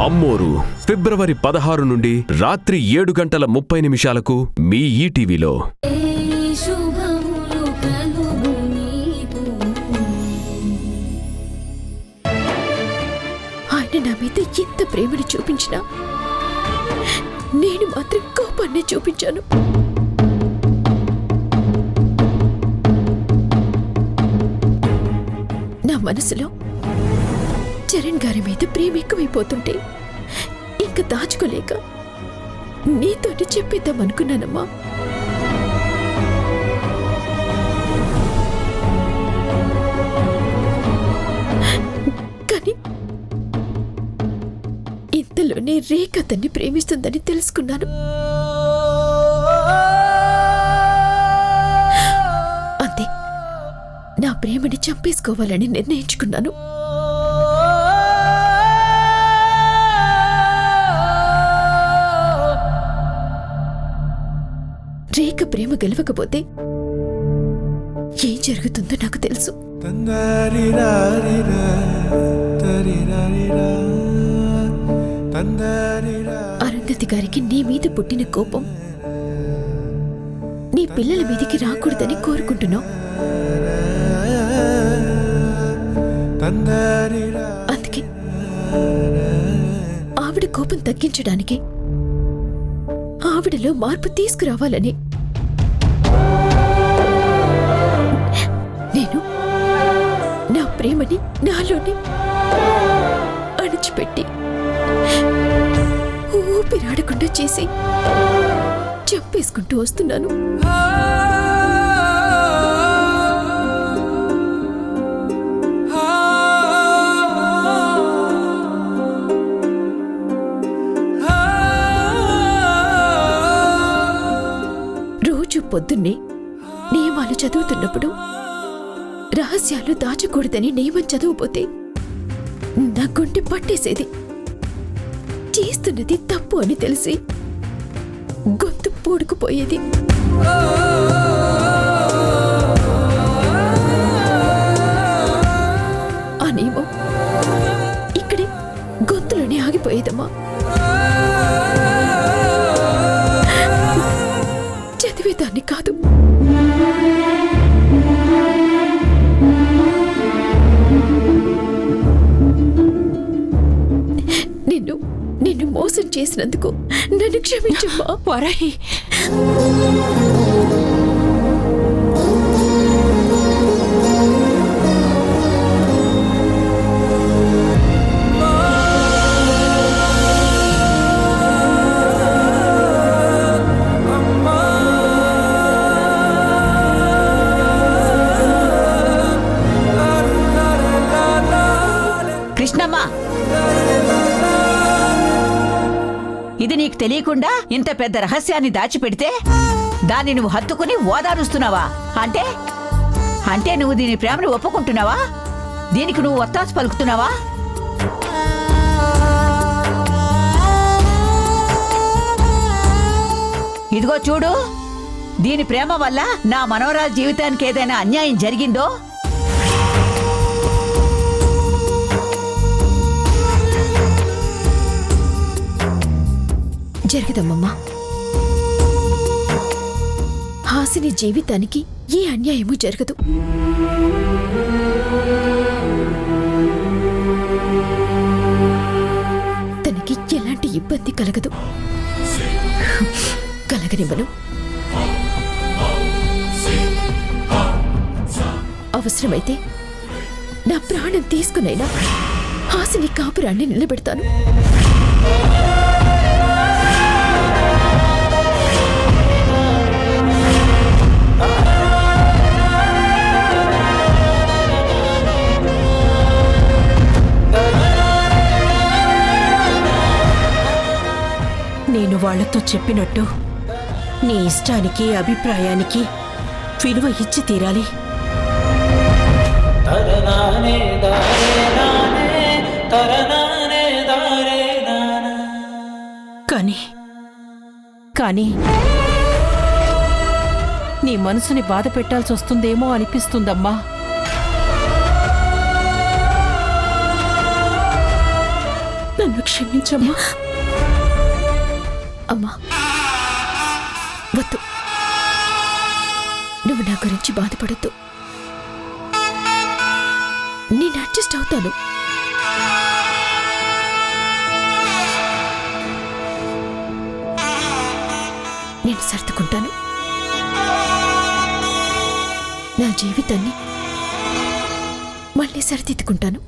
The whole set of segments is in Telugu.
అమ్మోరు ఫిబ్రవరి 16 నుండి రాత్రి 7:30 మీ ఈటీవీలో. ఆయన నా మీద ఎంత ప్రేమని చూపించినా నేను మాత్రం కోపాన్ని చూపించాను. నా మనసులో చరణ్ గారి మీద ప్రేమ ఎక్కువైపోతుంటే ఇంకా దాచుకోలేక నీతోటి చెప్పేద్దామనుకున్నానమ్మా. కానీ ఇంతలోనే రేఖ అతన్ని ప్రేమిస్తుందని తెలుసుకున్నాను. అంతే, నా ప్రేమని చంపేసుకోవాలని నిర్ణయించుకున్నాను. రేఖ ప్రేమ గెలవకపోతే ఏం జరుగుతుందో నాకు తెలుసు. అరుంధతి గారికి నీ మీద పుట్టిన కోపం నీ పిల్లల మీదికి రాకూడదని కోరుకుంటున్నావు. అందుకే ఆవిడ కోపం తగ్గించడానికి, ఆవిడలో మార్పు తీసుకురావాలని నేను నా ప్రేమని నాలోనే అణిచిపెట్టి ఊపిరాడకుండా చేసి చంపేసుకుంటూ వస్తున్నాను. రోజు పొద్దున్నే నియమాలు చదువుతున్నప్పుడు రహస్యాలు దాచకూడదని నియమం చదువుపోతే నా గుండె పట్టేసేది. చేస్తున్నది తప్పు అని తెలిసి గొంతు పూడుకుపోయేది. ఆ నియమం ఇక్కడే గొంతులోనే ఆగిపోయేదమ్మా. చదివేదాన్ని కాదు. నిన్ను మోసం చేసినందుకు నన్ను క్షమించమ్మా. వరాహి, కృష్ణమ్మ, ఇది నీకు తెలియకుండా ఇంత పెద్ద రహస్యాన్ని దాచిపెడితే దాన్ని నువ్వు హత్తుకుని ఓదారుస్తున్నావా? అంటే నువ్వు దీని ప్రేమను ఒప్పుకుంటున్నావా? దీనికి నువ్వు ఒత్తాసు పలుకుతున్నావా? ఇదిగో చూడు, దీని ప్రేమ వల్ల నా మనవరాల జీవితానికి ఏదైనా అన్యాయం జరిగిందో జరగదమ్మమ్మా. హాసిని జీవితానికి ఏ అన్యాయమూ జరగదు. తనకి ఎలాంటి ఇబ్బంది కలగదు. కలగనివ్వను. అవసరమైతే నా ప్రాణం తీసుకునైనా హాసిని కాపురాన్ని నిలబెడతాను. నేను వాళ్లతో చెప్పినట్టు నీ ఇష్టానికి, అభిప్రాయానికి విలువ ఇచ్చి తీరాలి. కానీ నీ మనసుని బాధ పెట్టాల్సి వస్తుందేమో అనిపిస్తుందమ్మా. నన్ను క్షమించమ్మా. అమ్మా వద్దు, నువ్వు నా గురించి బాధపడద్దు. నేను అడ్జస్ట్ అవుతాను. నేను సర్దుకుంటాను. నా జీవితాన్ని మళ్ళీ సరిదిద్దుకుంటాను.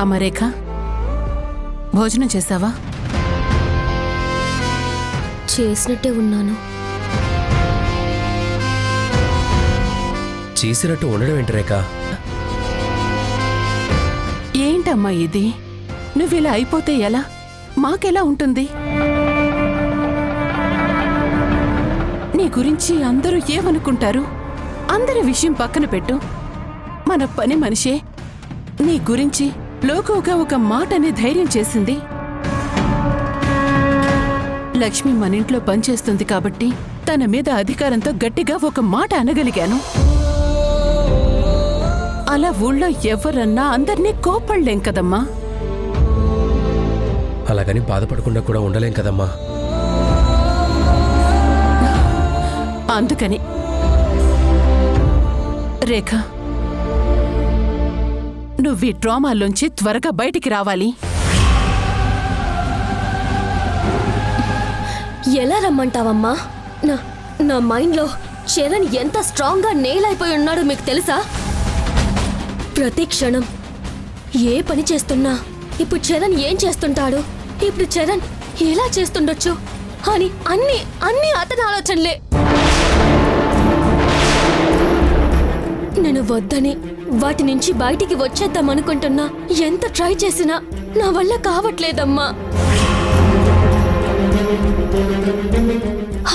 అమ్మ రేఖ, భోజనం చేశావా? చేసినట్టే ఉన్నాను. చేసినట్టు ఉండడం ఏంటి రేఖ? ఏంటమ్మా ఇది? నువ్విలా అయిపోతే ఎలా? మాకెలా ఉంటుంది? నీ గురించి అందరూ ఏమనుకుంటారు? అందరి విషయం పక్కన పెట్టు. మన పని మనిషే నీ గురించి లోకుగా ఒక మాటని ధైర్యం చేసింది. లక్ష్మి మన ఇంట్లో పనిచేస్తుంది కాబట్టి తన మీద అధికారంతో గట్టిగా ఒక మాట అనగలిగాను. అలా ఊళ్ళో ఎవరన్నా అందర్నీ కోపడలేం కదమ్మా. అలాగని బాధపడకుండా కూడా ఉండలేం కదమ్మా. అందుకని రేఖ, నువ్వు ఈ డ్రామాలోంచి త్వరగా బయటికి రావాలి. ఎలా రమ్మంటావమ్మా? నా మైండ్లో చరణ్ ఎంత స్ట్రాంగ్గా నెయిల్ అయిపోయి ఉన్నాడో మీకు తెలుసా? ప్రతి క్షణం ఏ పని చేస్తున్నా ఇప్పుడు చరణ్ ఏం చేస్తుంటాడు, ఇప్పుడు చరణ్ ఎలా చేస్తుండొచ్చు అని అన్ని అతని ఆలోచనలే. నేను వద్దని వాటి నుంచి బయటికి వచ్చేద్దామనుకుంటున్నా. ఎంత ట్రై చేసినా నా వల్ల కావట్లేదమ్మా.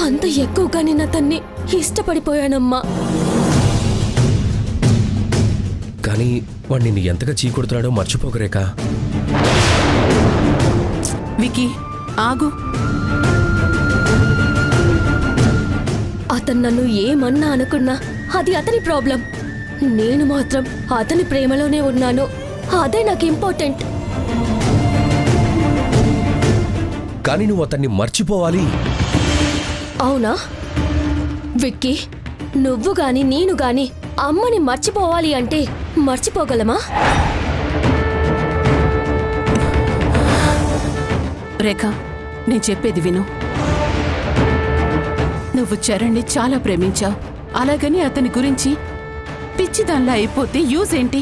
అంత ఎక్కువగా నేను అతన్ని ఇష్టపడిపోయానమ్మా. కానీ వాడు నిన్ను ఎంతగా చీకొడుతున్నాడో మర్చిపోకు రేఖ. వికీ, ఆగు. అతను నన్ను ఏమన్నా అనుకున్నా అది అతని ప్రాబ్లం. నేను మాత్రం అతని ప్రేమలోనే ఉన్నాను. అదే నాకు ఇంపార్టెంట్. కానీ నువ్వు అతన్ని మర్చిపోవాలి. అవునా విక్కీ? నువ్వు గాని నేను గాని అమ్మని మర్చిపోవాలి అంటే మర్చిపోగలమా? రేఖ, నేను చెప్పేది విను. నువ్వు చరణ్ని చాలా ప్రేమించావు. అలాగని అతని గురించి పిచ్చిదాన్లా అయిపోతే యూజ్ ఏంటి?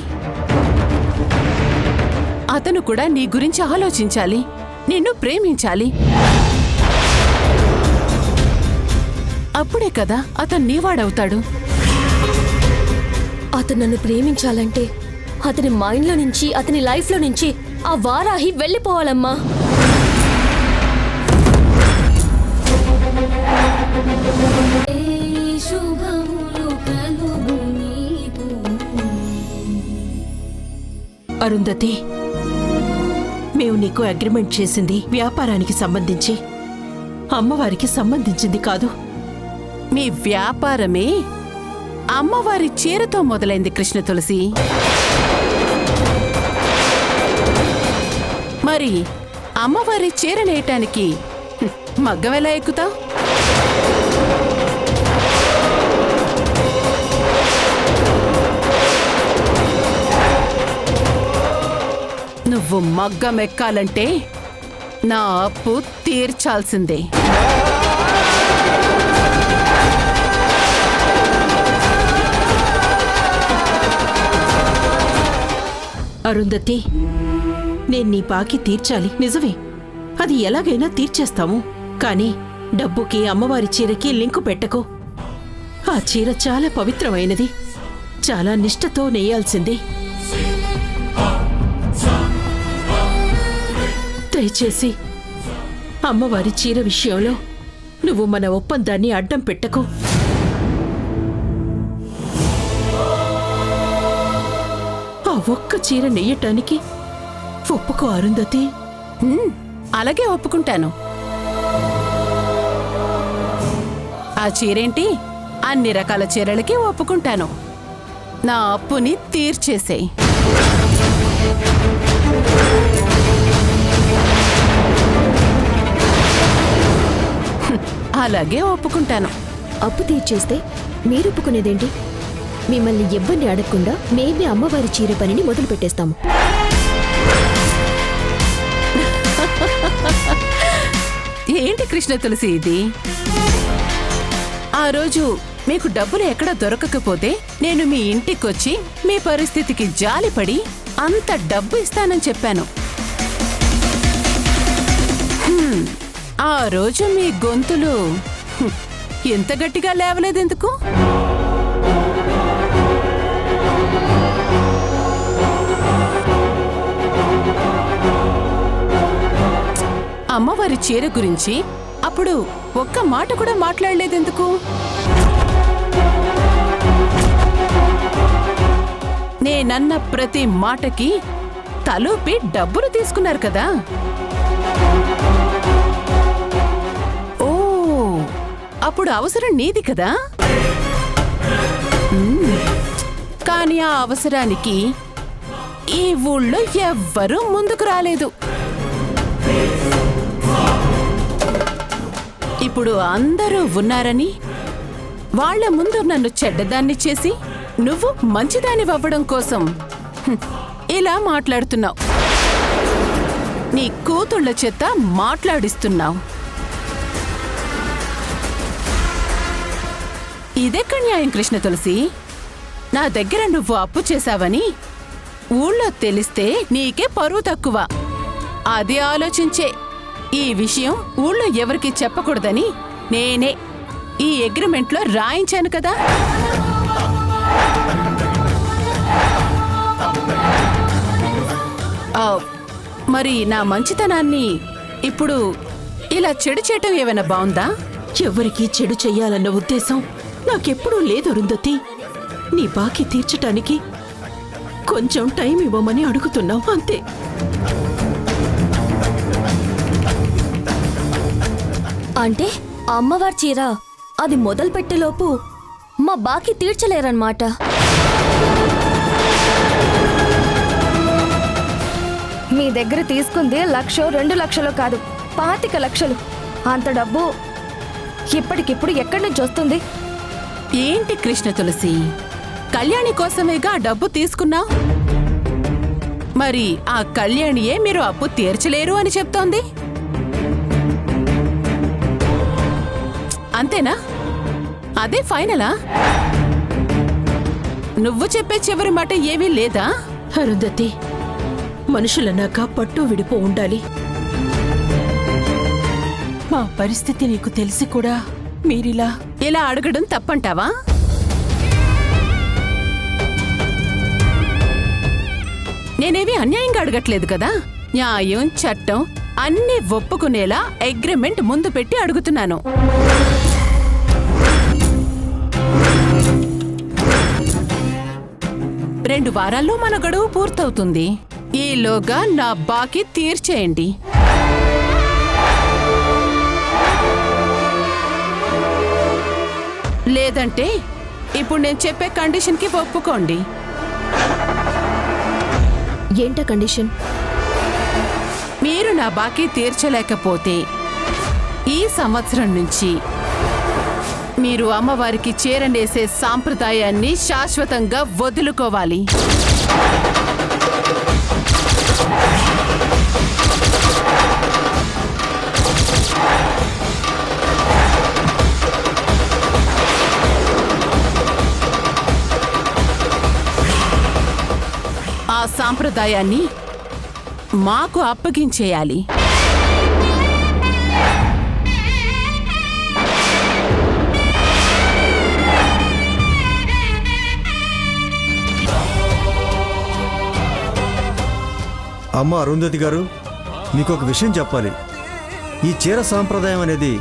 అతను కూడా నీ గురించి ఆలోచించాలి, నిన్ను ప్రేమించాలి. అప్పుడే కదా అతను నీవాడవుతాడు. అతను నన్ను ప్రేమించాలంటే అతని మైండ్లో నుంచి, అతని లైఫ్లో నుంచి ఆ వారాహి వెళ్ళిపోవాలమ్మా. అరుంధతి, మేము నీకు అగ్రిమెంట్ చేసింది వ్యాపారానికి సంబంధించి, అమ్మవారికి సంబంధించింది కాదు. మీ వ్యాపారమే అమ్మవారి చీరతో మొదలైంది కృష్ణ తులసి. మరి అమ్మవారి చీర నేయటానికి మగ్గం ఎలా ఎక్కుతావు? నువ్వు మగ్గం ఎక్కాలంటే నా అప్పు తీర్చాల్సిందే. అరుంధతి, నేను నీ బాకీ తీర్చాలి నిజమే, అది ఎలాగైనా తీర్చేస్తాము. కానీ డబ్బుకి అమ్మవారి చీరకి లింకు పెట్టకు. ఆ చీర చాలా పవిత్రమైనది, చాలా నిష్ఠతో నెయ్యాల్సింది. దయచేసి అమ్మవారి చీర విషయంలో నువ్వు మన ఒప్పందాన్ని అడ్డం పెట్టకు. ఆ ఒక్క చీర నెయ్యటానికి ఒప్పుకో అరుంధతి. అలాగే ఒప్పుకుంటాను. ఆ చీరేంటి, అన్ని రకాల చీరలకి ఒప్పుకుంటాను. నా అప్పుని తీర్చేసేయ్. అలాగే ఒప్పుకుంటాను. అప్పు తీర్చేస్తే మీరు ఒప్పుకునేదేంటి? మిమ్మల్ని ఇబ్బంది అడగకుండా మేమే అమ్మవారి చీర పనిని మొదలు పెట్టేస్తాము. ఏంటి కృష్ణ తులసి ఇది? ఆ రోజు మీకు డబ్బులు ఎక్కడ దొరకకపోతే నేను మీ ఇంటికొచ్చి మీ పరిస్థితికి జాలిపడి అంత డబ్బు ఇస్తానని చెప్పాను. ఆ రోజు మీ గొంతులు ఎంత గట్టిగా లేవలేదెందుకు? అమ్మవారి చీర గురించి అప్పుడు ఒక్క మాట కూడా మాట్లాడలేదెందుకు? నేనన్న ప్రతి మాటకి తలూపి డబ్బులు తీసుకున్నారు కదా. ఓ, అప్పుడు అవసరం నీది కదా. కానీ ఆ అవసరానికి ఈ ఊళ్ళో ఎవ్వరూ ముందుకు రాలేదు. ఇప్పుడు అందరూ ఉన్నారని వాళ్ల ముందు నన్ను చెడ్డదాన్ని చేసి నువ్వు మంచిదాన్ని అవ్వడం కోసం ఇలా మాట్లాడుతున్నావు. నీ కూతుళ్ళ చేత మాట్లాడిస్తున్నావు. ఇదెక్కడ న్యాయం కృష్ణ తులసి? నా దగ్గర నువ్వు అప్పు చేశావని ఊళ్ళో తెలిస్తే నీకే పరువు తక్కువ. అది ఆలోచించే ఈ విషయం ఊళ్ళో ఎవరికి చెప్పకూడదని నేనే ఈ అగ్రిమెంట్లో రాయించాను కదా. మరి నా మంచితనాన్ని ఇప్పుడు ఇలా చెడు చేయటం ఏమైనా బావుందా? ఎవరికీ చెడు చెయ్యాలన్న ఉద్దేశం నాకెప్పుడూ లేదు అరుంధతి. నీ బాకీ తీర్చటానికి కొంచెం టైం ఇవ్వమని అడుగుతున్నావు అంతే. అంటే అమ్మవారి చీర అది మొదలు పెట్టేలోపు మా బాకీ తీర్చలేరన్నమాట. మీ దగ్గర తీసుకుంది 1,00,000 2,00,000 కాదు, 25 లక్షలు. అంత డబ్బు ఇప్పటికిప్పుడు ఎక్కడి నుంచి వస్తుంది? ఏంటి కృష్ణ తులసి, కళ్యాణి కోసమేగా డబ్బు తీసుకున్నావు. మరి ఆ కళ్యాణియే మీరు అప్పు తీర్చలేరు అని చెప్తోంది. అంతేనా? అదే ఫైనలా? నువ్వు చెప్పే చివరి మాట ఏమీ లేదా? అరుంధతి, మనుషులన్నాక పట్టు విడిపో ఉండాలి. మా పరిస్థితి నీకు తెలిసి కూడా మీరిలా ఇలా అడగడం తప్పంటావా? నేనేవి అన్యాయంగా అడగట్లేదు కదా. న్యాయం, చట్టం అన్నీ ఒప్పుకునేలా అగ్రిమెంట్ ముందు పెట్టి అడుగుతున్నాను. రెండు వారాల్లో మన గడువు పూర్తవుతుంది. ఈలోగా నా బాకీ తీర్చేయండి. లేదంటే ఇప్పుడు నేను చెప్పే కండిషన్కి ఒప్పుకోండి. ఏంటా కండిషన్? మీరు నా బాకీ తీర్చలేకపోతే ఈ సంవత్సరం నుంచి మీరు అమ్మవారికి చీరనేసే సాంప్రదాయాన్ని శాశ్వతంగా వదులుకోవాలి. ఆ సాంప్రదాయాన్ని మాకు అప్పగించేయాలి. అమ్మ అరుంధతి గారు, మీకు ఒక విషయం చెప్పాలి. ఈ చీర సాంప్రదాయం అనేది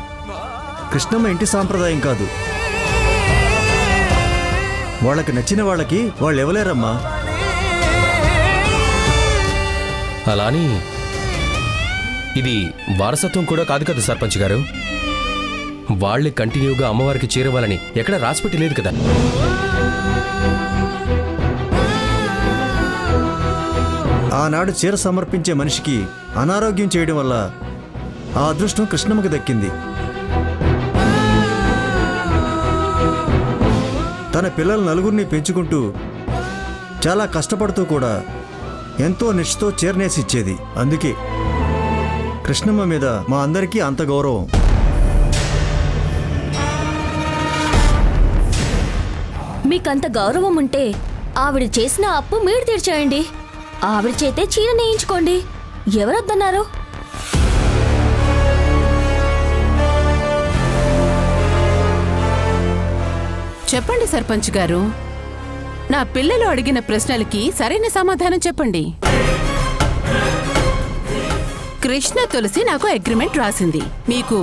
కృష్ణమ్మ ఇంటి సాంప్రదాయం కాదు. వాళ్ళకి నచ్చిన వాళ్ళకి వాళ్ళు ఇవ్వలేరమ్మా. అలా అని ఇది వారసత్వం కూడా కాదు కదా సర్పంచ్ గారు. వాళ్ళే కంటిన్యూగా అమ్మవారికి చేరవాలని ఎక్కడ రాసిపెట్టి లేదు కదా. ఆనాడు చీర సమర్పించే మనిషికి అనారోగ్యం చేయడం వల్ల ఆ అదృష్టం కృష్ణమ్మకి దక్కింది. తన పిల్లల నలుగురిని పెంచుకుంటూ చాలా కష్టపడుతూ కూడా ఎంతో నిష్ఠతో చీరనేసి ఇచ్చేది. అందుకే కృష్ణమ్మ మీద మా అందరికీ అంత గౌరవం. మీకంత గౌరవం ఉంటే ఆవిడ చేసిన అప్పు మీరు తీర్చేయండి. ఆవిడ చేతే చీర నేయించుకోండి. ఎవరొద్దన్నారు? చెప్పండి సర్పంచ్ గారు, నా పిల్లలు అడిగిన ప్రశ్నలకి సరైన సమాధానం చెప్పండి. కృష్ణ తులసి నాకు అగ్రిమెంట్ రాసింది. మీకు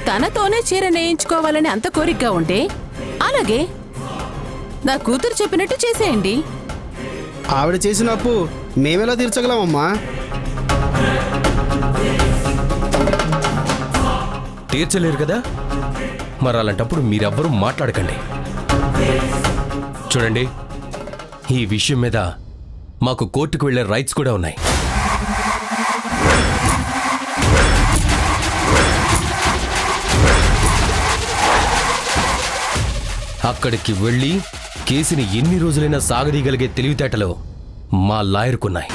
తనతోనే చీర నేయించుకోవాలని అంత కోరికగా ఉంటే అలాగే నా కూతురు చెప్పినట్టు చేసేయండి. ఆవిడ చేసిన అప్పు మేమెలా తీర్చగలమమ్మా? తీర్చలేరు కదా, మరి అలాంటప్పుడు మీరెవ్వరూ మాట్లాడకండి. చూడండి, ఈ విషయం మీద మాకు కోర్టుకు వెళ్లే రైట్స్ కూడా ఉన్నాయి. అక్కడికి వెళ్ళి కేసుని ఎన్ని రోజులైనా సాగదీయగలిగే తెలివితేటలు మా లాయర్కున్నాయి.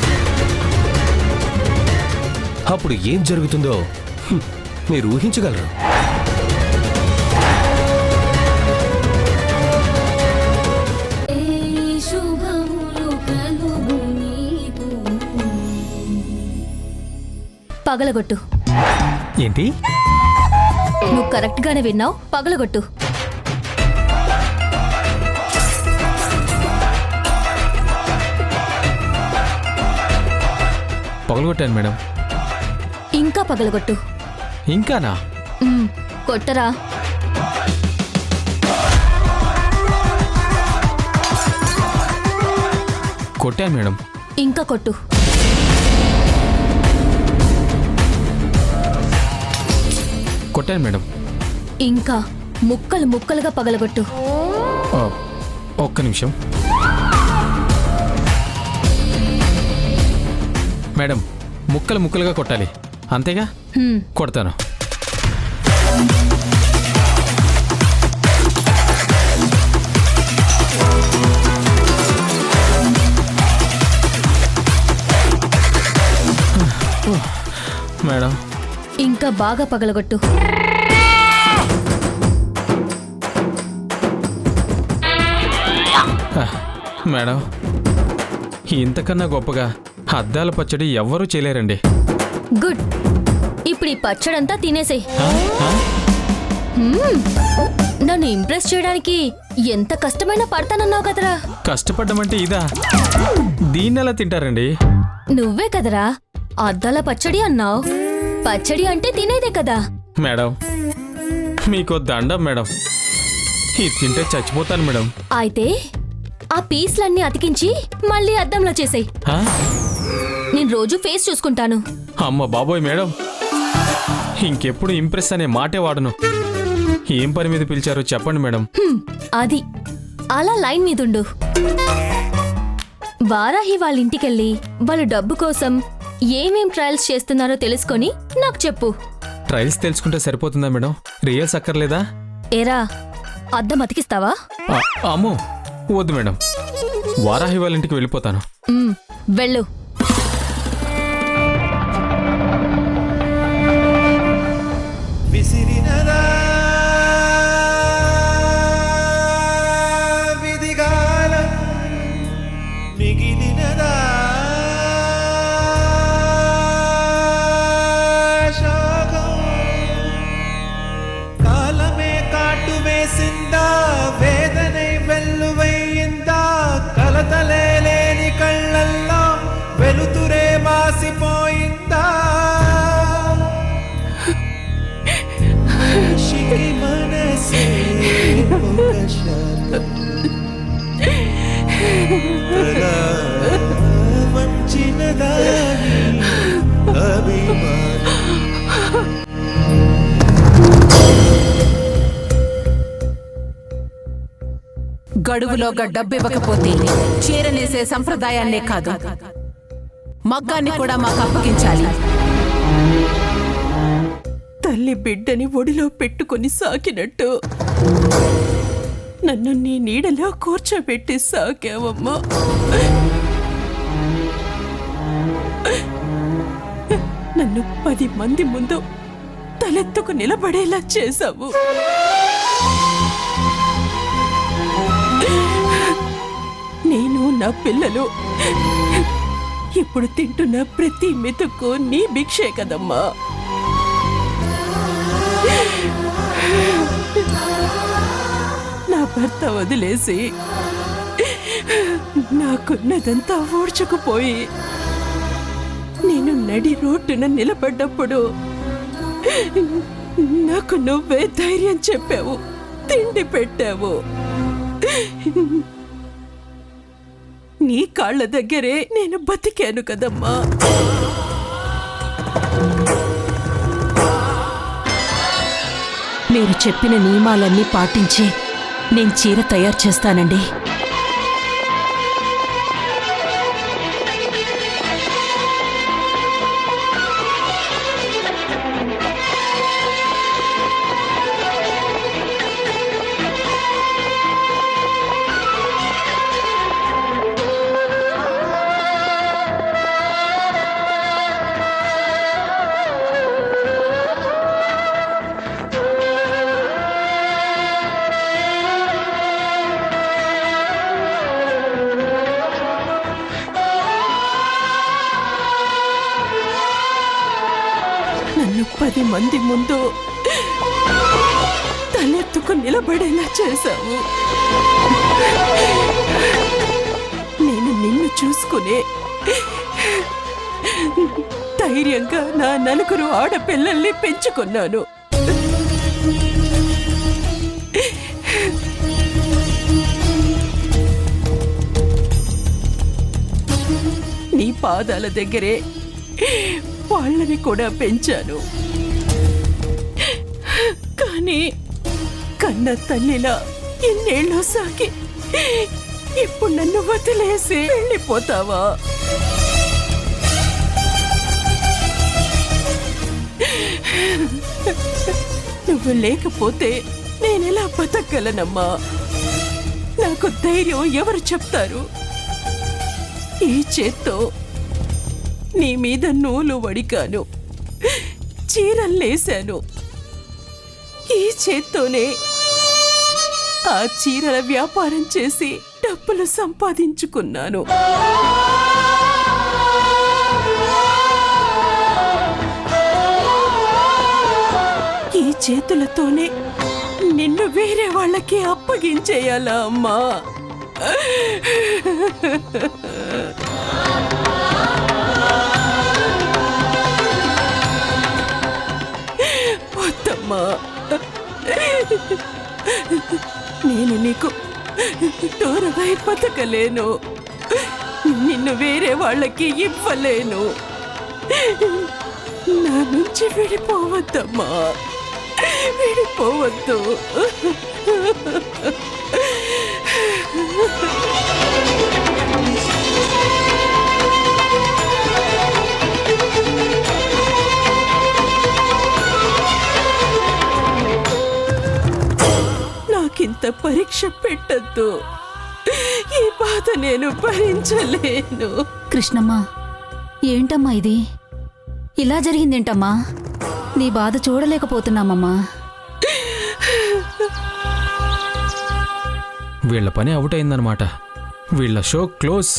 అప్పుడు ఏం జరుగుతుందో మీరు ఊహించగలరు. పగలగొట్టు. ఏంటి? నువ్వు కరెక్ట్ గానే విన్నావు. పగలగొట్టు. పగలగొట్టాను మేడం. ఇంకా పగలగొట్టు. ఇంకానా? కొట్టరా. కొట్టాను మేడం. ఇంకా కొట్టు. కొట్టాను మేడం. ఇంకా ముక్కలు ముక్కలుగా పగలగొట్టు. ఒక్క నిమిషం మేడం. ముక్కలు ముక్కలుగా కొట్టాలి, అంతేగా? కొడతాను. మేడం ఇంకా బాగా పగలగొట్టు. మేడం, ఇంతకన్నా గొప్పగా అద్దాల పచ్చడి ఎవ్వరూ చేయలేరండి. గుడ్. ఇప్పుడు ఈ పచ్చడంతా తినేసేయ్. నన్ను ఇంప్రెస్ చేయడానికి ఎంత కష్టమైనా పడతానన్నావు కదరా. కష్టపడ్డమంటే ఇదా? దీన్నెలా తింటారండి? నువ్వే కదరా అద్దాల పచ్చడి అన్నావు. పచ్చడి అంటే తినేదే కదా. మేడం, మీకు దండం మేడం. ఇది తింటే చచ్చిపోతాను మేడం. అయితే ఆ పీస్లన్నీ అతికించి మళ్ళీ అద్దంలో చేసేయ్. నేను రోజు ఫేస్ చూసుకుంటాను. అమ్మ బాబోయ్ మేడం, ఇంకెప్పుడు ఇంప్రెస్ అనే మాటే వాడను. ఏం పని మీద పిలిచారో చెప్పండి మేడం. అది అలా లైన్ మీదుండు. వారాహి వాళ్ళ ఇంటికెళ్ళి వాళ్ళు డబ్బు కోసం ఏమేం ట్రయల్స్ చేస్తున్నారో తెలుసుకొని నాకు చెప్పు. ట్రయల్స్ తెలుసుకుంటే సరిపోతుందా మేడం? రియల్స్ అక్కర్లేదా? ఏరా అద్దం అతికిస్తావా? అమ్మో వద్దు మేడం, వారాహి వాళ్ళ ఇంటికి వెళ్ళిపోతాను. వెళ్ళు. వెలుతురే మాసి గడువులోగా డబ్బివ్వకపోతే చీరనేసే సంప్రదాయాన్నే కాదు, మగ్గాన్ని కూడా మాకు అప్పగించాలి. తల్లి బిడ్డని ఒడిలో పెట్టుకొని సాకినట్టు నన్ను నీ నీడలో కూర్చోబెట్టి సాకావమ్మా. నన్ను 10 మంది ముందు తలెత్తుకు నిలబడేలా చేశావు. నేను నా పిల్లలు ఇప్పుడు తింటున్న ప్రతి మెతుకు నీ భిక్షే కదమ్మా. నా భర్త వదిలేసి నాకున్నదంతా ఓడ్చుకుపోయి నేను నడి రోడ్డున నిలబడ్డప్పుడు నాకు నువ్వే ధైర్యం చెప్పావు, తిండి పెట్టావు. నీ కాళ్ళ దగ్గరే నేను బతికాను కదమ్మా. మీరు చెప్పిన నియమాలన్నీ పాటించి నేను చీర తయారు చేస్తానండి. నన్ను 10 మంది ముందు తలెత్తుకు నిలబడేలా చేశావు. నేను నిన్ను చూసుకునే ధైర్యంగా నా 4 ఆడపిల్లల్ని పెంచుకున్నాను. నీ పాదాల దగ్గరే వాళ్ళని కూడా పెంచాను. కానీ కన్న తల్లిలా ఎన్నేళ్ళు సాకి ఇప్పుడు నన్ను వదిలేసి వెళ్ళిపోతావా? నువ్వు లేకపోతే నేనెలా బతకగలనమ్మా? నాకు ధైర్యం ఎవరు చెప్తారు? ఈ చేత్తో నీ మీద నూలు వడికాను, చీరల్లేశాను. ఈ చేత్తోనే ఆ చీరల వ్యాపారం చేసి డబ్బులు సంపాదించుకున్నాను. ఈ చేతులతోనే నిన్ను వేరే వాళ్ళకి అప్పగించేయాలా అమ్మా? వద్దమ్మా, నేను నీకు దూరమై బతకలేను, నిన్ను వేరే వాళ్ళకి ఇవ్వలేను. నా నుంచి విడిపోవద్దమ్మా, విడిపోవద్దు. నాకింత పరీక్ష పెట్టద్దు, ఈ బాధ నేను భరించలేను. కృష్ణమ్మ, ఏంటమ్మా ఇది? ఇలా జరిగిందేంటమ్మా? నీ బాధ చూడలేకపోతున్నామమ్మా. వీళ్ళ పని అవుట్ అయిందనమాట. వీళ్ళ షో క్లోజ్.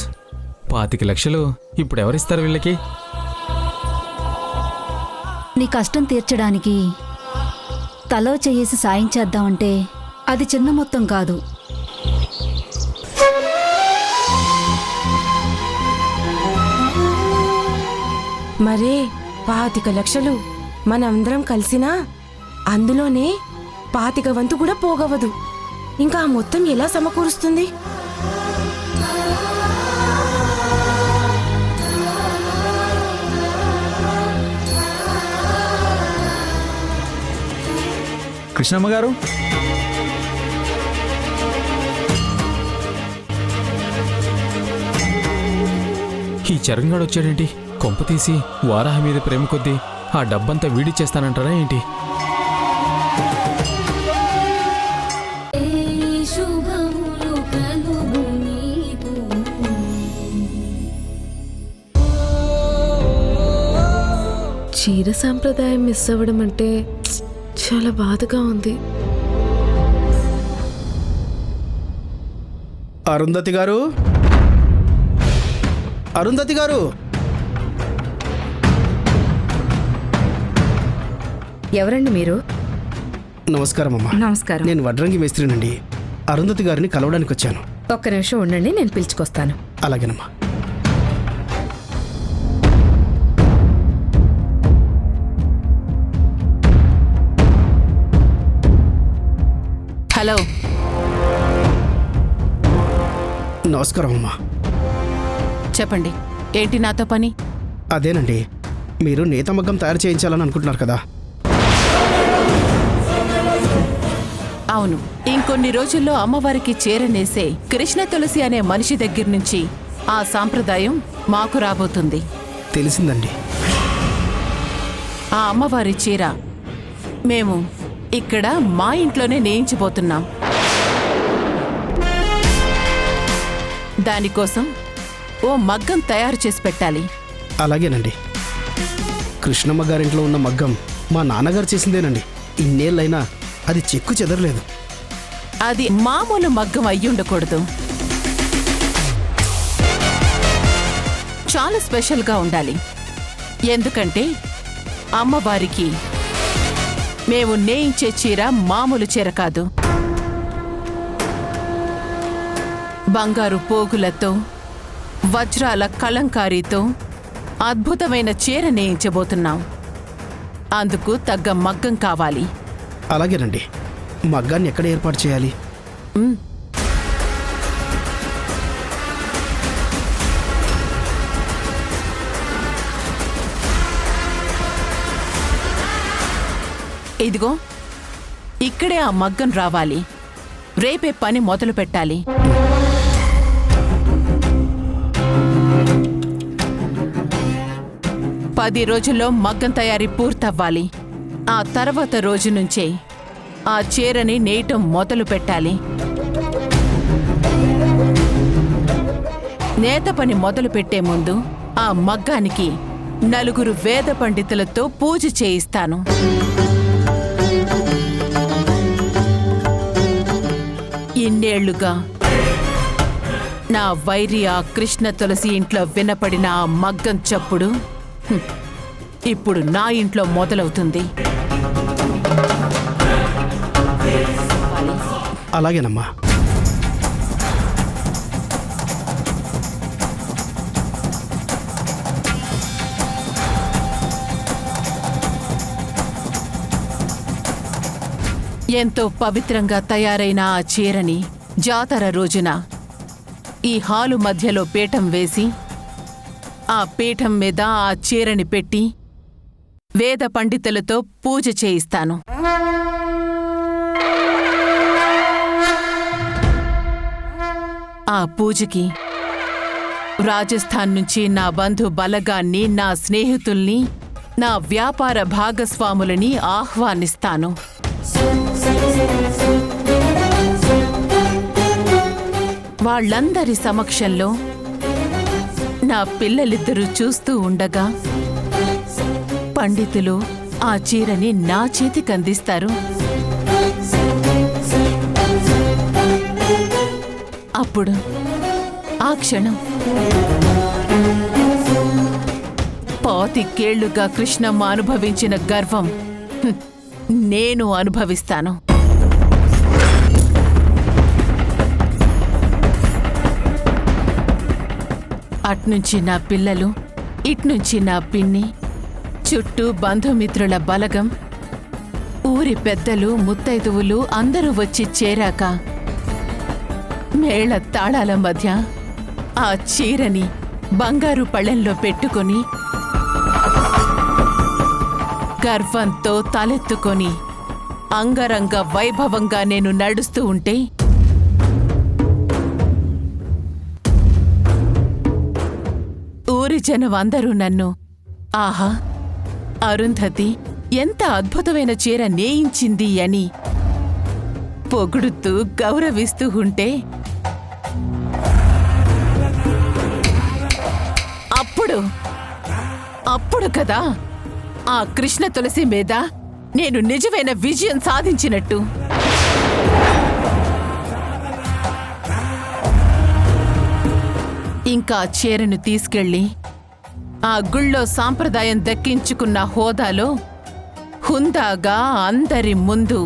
25 లక్షలు ఇప్పుడు ఎవరిస్తారు వీళ్ళకి? నీ కష్టం తీర్చడానికి తలో చెయ్యేసి సాయం చేద్దామంటే అది చిన్న మొత్తం కాదు. మరే 25 లక్షలు మనందరం కలిసినా అందులోనే 25 వంతు కూడా పోగవదు. ఇంకా ఆ మొత్తం ఎలా సమకూరుస్తుంది? కృష్ణమ్మ గారు, ఈ చరణ్గాడు వచ్చాడేంటి? కొంప తీసి వారాహ మీద ప్రేమ కొద్దీ ఆ డబ్బంతా వీడిచ్చేస్తానంటారా ఏంటి? చీర సాంప్రదాయం మిస్ అవ్వడం అంటే చాలా బాధగా ఉంది. అరుంధతి గారు, అరుంధతి గారు, ఎవరండి మీరు? నమస్కారం అమ్మా. నమస్కారం. నేను వడ్రంగి మేస్త్రినండి. అరుంధతి గారిని కలవడానికి వచ్చాను. ఒక్క నిమిషం ఉండండి, నేను పిలుచుకొస్తాను. అలాగేనమ్మా. హలో, నమస్కారం అమ్మా. చెప్పండి, ఏంటి నాతో పని? అదేనండి, మీరు నేత మగ్గం తయారు చేయించాలని అనుకుంటున్నారు కదా? అవును, ఇంకొన్ని రోజుల్లో అమ్మవారికి చీరనేసే కృష్ణ తులసి అనే మనిషి దగ్గర నుంచి ఆ సాంప్రదాయం మాకు రాబోతుంది. తెలిసిందండి. ఆ అమ్మవారి చీర మేము ఇక్కడ మా ఇంట్లోనే నేయించబోతున్నాం. దానికోసం ఓ మగ్గం తయారు చేసి పెట్టాలి. అలాగేనండి. కృష్ణమ్మ గారింట్లో ఉన్న మగ్గం మా నాన్నగారు చేసిందేనండి. ఇన్నేళ్ళైనా అది చెక్కు చెదరలేదు. అది మామూలు మగ్గం అయ్యుండకూడదు, చాలా స్పెషల్గా ఉండాలి. ఎందుకంటే అమ్మవారికి మేము నేయించే చీర మామూలు చీర కాదు. బంగారు పోగులతో, వజ్రాల కలంకారీతో అద్భుతమైన చీర నేయించబోతున్నాం. అందుకు తగ్గ మగ్గం కావాలి. అలాగేనండి. మగ్గాన్ని ఎక్కడ ఏర్పాటు చేయాలి? ఇదిగో ఇక్కడే ఆ మగ్గం రావాలి. రేపే పని మొదలు పెట్టాలి. పది రోజుల్లో మగ్గం తయారీ పూర్తవ్వాలి. ఆ తర్వాత రోజు నుంచే ఆ చీరని నేయటం మొదలు పెట్టాలి. నేత పని మొదలు పెట్టే ముందు ఆ మగ్గానికి 4 వేద పండితులతో పూజ చేయిస్తాను. ఇన్నేళ్లుగా నా వైరి ఆ కృష్ణ తులసి ఇంట్లో వినపడిన ఆ మగ్గం చప్పుడు ఇప్పుడు నా ఇంట్లో మొదలవుతుంది. అలాగేనమ్మా. ఎంతో పవిత్రంగా తయారైన ఆ చీరని జాతర రోజున ఈ హాలు మధ్యలో పీఠం వేసి ఆ పీఠం మీద ఆ చీరని పెట్టి వేద పండితులతో పూజ చేయిస్తాను. ఆ పూజకి రాజస్థాన్ నుంచి నా బంధు బలగాన్ని, నా స్నేహితుల్ని, నా వ్యాపార భాగస్వాములని ఆహ్వానిస్తాను. వాళ్ళందరి సమక్షంలో నా పిల్లలిద్దరూ చూస్తూ ఉండగా పండితులు ఆ చీరని నా చేతికందిస్తారు. అప్పుడు ఆ క్షణం 25 కృష్ణమ్మ అనుభవించిన గర్వం నేను అనుభవిస్తాను. అట్నుంచి నా పిల్లలు, ఇట్నుంచి నా పిన్ని, చుట్టూ బంధుమిత్రుల బలగం, ఊరి పెద్దలు, ముత్తైదువులు అందరూ వచ్చి చేరాక మేళ తాళాల మధ్య ఆ చీరని బంగారు పళ్ళెంలో పెట్టుకొని గర్వంతో తలెత్తుకొని అంగరంగ వైభవంగా నేను నడుస్తూ ఉంటే ఊరి జనం అందరూ నన్ను ఆహా అరుంధతి ఎంత అద్భుతమైన చీర నేయించింది అని పొగుడుతూ గౌరవిస్తూ ఉంటే అప్పుడు కదా ఆ కృష్ణ తులసి మీద నేను నిజమైన విజయం సాధించినట్టు. ఇంకా చీరను తీసుకెళ్ళి ఆ గుళ్ళో సాంప్రదాయం దక్కించుకున్న హోదాలో హుందాగా అందరి ముందు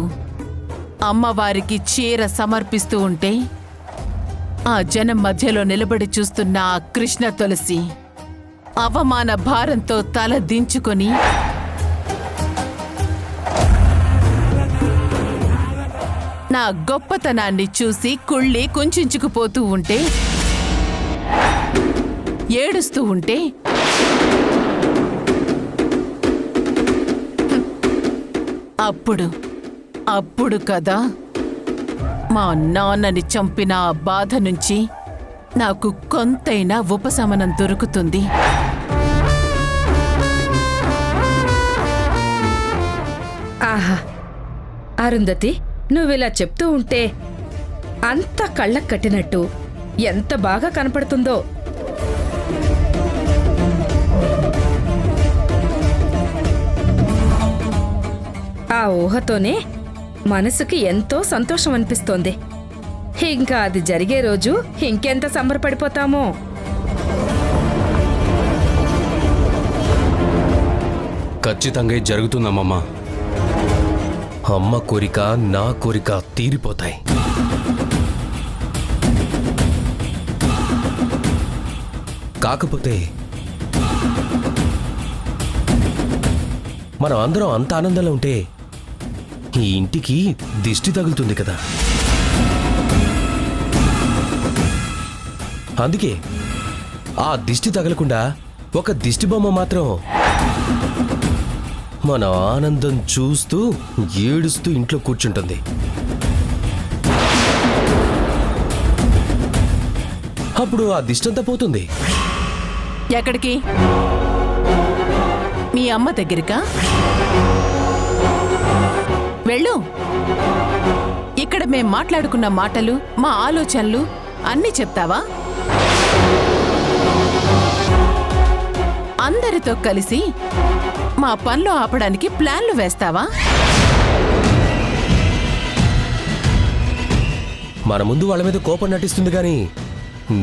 అమ్మవారికి చీర సమర్పిస్తూ ఉంటే ఆ జనం మధ్యలో నిలబడి చూస్తున్న ఆ కృష్ణ తులసి అవమాన భారంతో తల దించుకొని నా గొప్పతనాన్ని చూసి కుళ్ళి కుంచుకుపోతూ ఉంటే ఏడుస్తూ ఉంటే అప్పుడు కదా మా నాన్నని చంపిన ఆ బాధ నుంచి నాకు కొంతైనా ఉపశమనం దొరుకుతుంది. ఆహా అరుంధతి, నువ్విలా చెప్తూ ఉంటే అంత కళ్ళకు కట్టినట్టు ఎంత బాగా కనపడుతుందో. ఆ ఊహతోనే మనసుకి ఎంతో సంతోషం అనిపిస్తోంది. ఇంకా అది జరిగే రోజు ఇంకెంత సంబరపడిపోతామో. ఖచ్చితంగా జరుగుతుందమ్మమ్మా. అమ్మ కోరిక నా కోరిక తీరిపోతాయి. కాకపోతే మనం అందరం అంత ఆనందంలో ఉంటే ఈ ఇంటికి దిష్టి తగులుతుంది కదా. అందుకే ఆ దిష్టి తగలకుండా ఒక దిష్టి బొమ్మ మాత్రం మన ఆనందం చూస్తూ ఏడుస్తూ ఇంట్లో కూర్చుంటుంది. అప్పుడు ఆ దిష్టంతా పోతుంది. ఎక్కడికి? మీ అమ్మ దగ్గరికా? వెళ్ళు. ఇక్కడ మేం మాట్లాడుకున్న మాటలు, మా ఆలోచనలు అన్నీ చెప్తావా? అందరితో కలిసి మా పనులు ఆపడానికి ప్లాన్లు వేస్తావా? మన ముందు వాళ్ళ మీద కోపం నటిస్తుంది గాని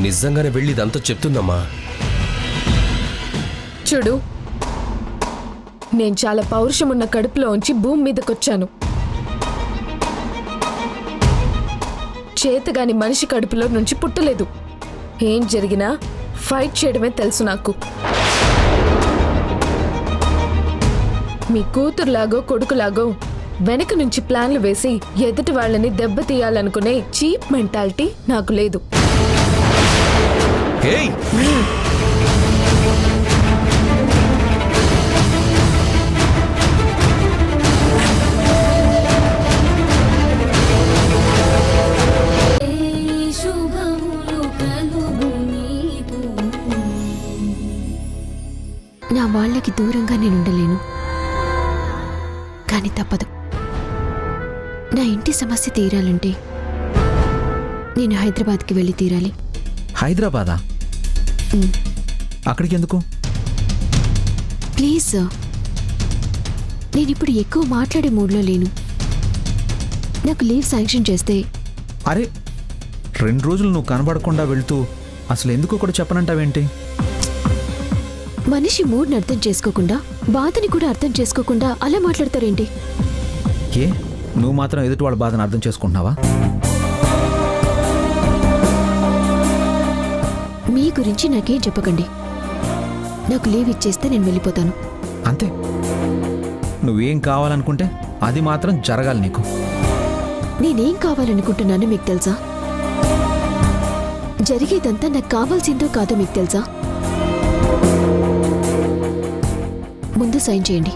నిజంగానే వెళ్ళి ఇదంతా చెప్తుందమ్మా. చూడు, నేను చాలా పౌరుషమున్న కడుపులోంచి భూమి మీదకొచ్చాను. చేతగాని మనిషి కడుపులో నుంచి పుట్టలేదు. ఏం జరిగినా ఫైట్ చేయడమే తెలుసు నాకు. మీ కూతురులాగో కొడుకులాగో వెనక నుంచి ప్లాన్లు వేసి ఎదుటి వాళ్ళని దెబ్బతీయాలనుకునే చీప్ మెంటాలిటీ నాకు లేదు. నా వాళ్ళకి దూరంగా నేనుండలేను, కానీ తప్పదు. నా ఇంటి సమస్య తీరాలంటే నేను హైదరాబాద్కి వెళ్ళి తీరాలి. హైదరాబాదా? అక్కడికి ఎందుకు? ప్లీజ్ సార్, నేనిప్పుడు ఎక్కువ మాట్లాడే మూడ్లో లేను. నాకు లీవ్ శాంక్షన్ చేస్తే. అరే 2 రోజులు నువ్వు కనబడకుండా వెళ్తూ అసలు ఎందుకు కూడా చెప్పనంటావేంటి? మనిషి మూడ్ని అర్థం చేసుకోకుండా, బాధని కూడా అర్థం చేసుకోకుండా అలా మాట్లాడతారేంటి? ఏ నువ్వు మాత్రం ఎదుటి వాళ్ళ బాధను అర్థం చేసుకుంటున్నావా? మీ గురించి నాకేం చెప్పకండి. నాకు లీవ్ ఇచ్చేస్తే నేను వెళ్ళిపోతాను. అంతే. నువ్వేం కావాలనుకుంటే అది మాత్రం జరగాలి నీకు. నేనేం కావాలనుకుంటున్నానో మీకు తెలుసా? జరిగేదంతా నాకు కావాల్సిందో కాదో మీకు తెలుసా? ముందు సైన్ చేయండి.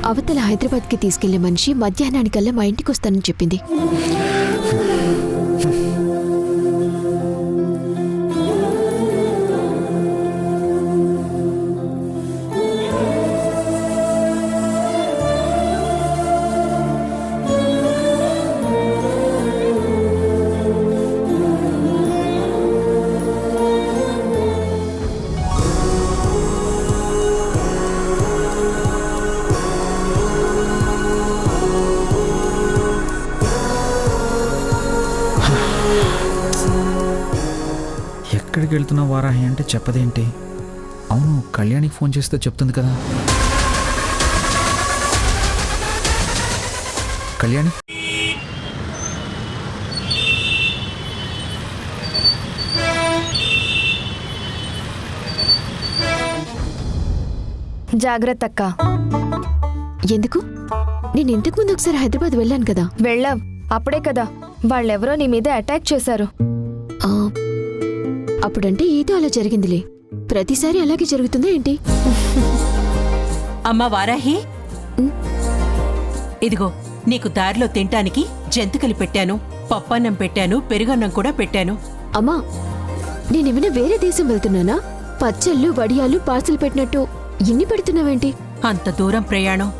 అవతల హైదరాబాద్కి తీసుకెళ్లే మనిషి మధ్యాహ్నానికల్లా మా ఇంటికి వస్తానని చెప్పింది. ఎక్కడికి వెళ్తున్నావు వారాహి అంటే చెప్పదేంటి? అవును, కళ్యాణికి ఫోన్ చేస్తే చెప్తుంది కదా. కళ్యాణి, జాగ్రత్త అక్క. ఎందుకు? నేను ఇంతకు ముందు ఒకసారి హైదరాబాద్ వెళ్ళాను కదా. వెళ్ళాం, అప్పుడే కదా వాళ్ళెవరో నీ మీద అటాక్ చేశారు. అప్పుడంటే ఏదో అలా జరిగిందిలే. ప్రతిసారి అలాగే జరుగుతుందా ఏంటి? అమ్మా వారాహి, ఇదిగో నీకు దారిలో తినటానికి జంతికలు పెట్టాను, పప్పన్నం పెట్టాను, పెరుగన్నం కూడా పెట్టాను. అమ్మా, నేనేమైనా వేరే దేశం వెళ్తున్నానా? పచ్చళ్ళు వడియాలు పార్సల్ పెట్టినట్టు ఇన్ని పెడుతున్నావేంటి? అంత దూరం ప్రయాణం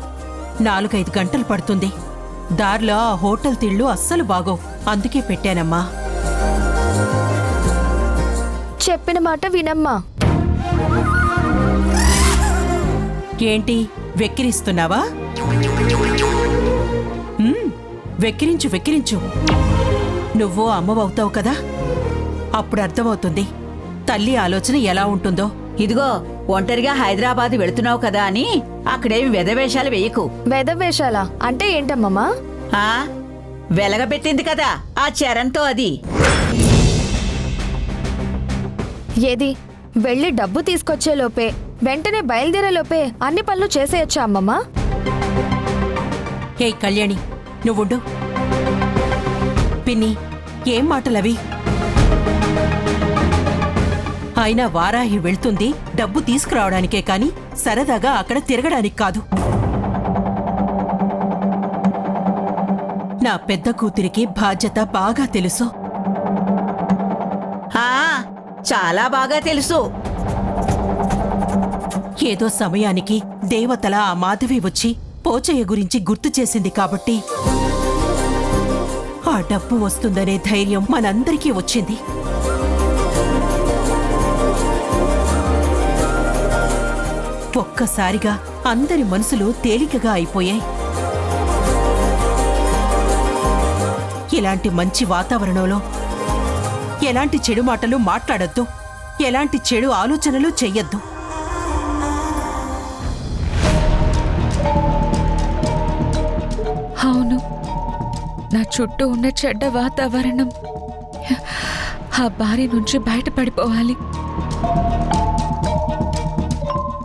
4-5 గంటలు పడుతుంది. దారిలో ఆ హోటల్ తిళ్ళు అస్సలు బాగోవు, అందుకే పెట్టానమ్మా. చెప్పిన మాట వినమ్మా. ఏంటి వెక్కిరిస్తున్నావా? వెక్కిరించు వెక్కిరించు. నువ్వు అమ్మవవుతావు కదా, అప్పుడు అర్థమవుతుంది తల్లి ఆలోచన ఎలా ఉంటుందో. ఇదిగో, ఒంటరిగా హైదరాబాద్ వెళుతున్నావు కదా అని అక్కడేమి వెధవేషాలు వేయకు. వేదవేషాలా అంటే ఏంటమ్మమ్మా? వెలగబెట్టింది కదా ఆ చరణ్తో అది. ఏది వెళ్ళి డబ్బు తీసుకొచ్చే లోపే, వెంటనే బయలుదేరే లోపే అన్ని పనులు చేసేయచ్చా అమ్మమ్మా? హే కళ్యాణి, నువ్వుండు. పిన్ని, ఏం మాటలవి? అయినా వారాహి వెళ్తుంది డబ్బు తీసుకురావడానికే కాని సరదాగా అక్కడ తిరగడానికి కాదు. నా పెద్ద కూతురికి బాధ్యత బాగా తెలుసు. చాలా బాగా తెలుసు. ఏదో సమయానికి దేవతల ఆ మాధవి వచ్చి పోచయ్య గురించి గుర్తు చేసింది కాబట్టి ఆ డబ్బు వస్తుందనే ధైర్యం మనందరికీ వచ్చింది. ఒక్కసారిగా అందరి మనసులు తేలికగా అయిపోయాయి. ఇలాంటి మంచి వాతావరణంలో ఎలాంటి చెడు మాటలు మాట్లాడొద్దు, ఎలాంటి చెడు ఆలోచనలు చెయ్యొద్దు. అవును, నా చుట్టూ ఉన్న చెడ్డ వాతావరణం ఆ బారి నుంచి బయటపడిపోవాలి.